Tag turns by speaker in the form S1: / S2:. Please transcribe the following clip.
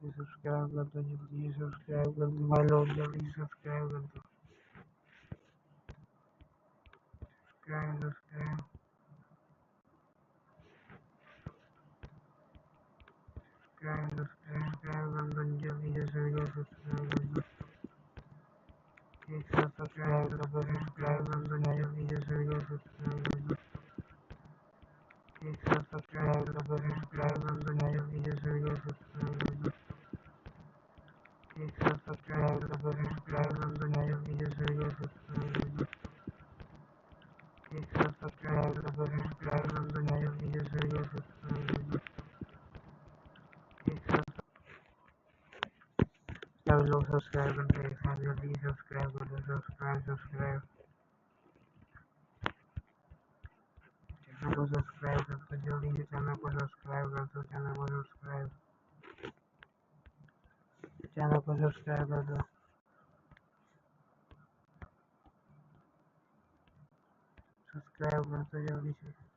S1: ये सब्सक्राइब कर दो, जल्दी सब्सक्राइब कर दो भाई लोग, जल्दी सब्सक्राइब कर दो। सब्सक्राइब सब्सक्राइब सब्सक्राइब कर दो, जल्दी से सब्सक्राइब कर दो। सब्सक्राइब कर दो, सब्सक्राइब कर दो, जल्दी से सब्सक्राइब कर दो। सब्सक्राइब कर दो, सब्सक्राइब कर दो, जल्दी से सब्सक्राइब कर दो। सब्सक्राइब कर दो, सब्सक्राइब कर दो, जल्दी से सब्सक्राइब कर दो। सब्सक्राइब कर दो, सब्सक्राइब कर दो, जल्दी से सब्सक्राइब कर दो। सभी लोग सब्सक्राइब करते हैं, जल्दी सब्सक्राइब कर दो, सब्सक्राइब सब्सक्राइब चैनल को सब्सक्राइब कर दो, जल्दी से चैनल को सब्सक्राइब कर दो, चैनल को सब्सक्राइब कर दो, सब्सक्राइब कर दो जल्दी से।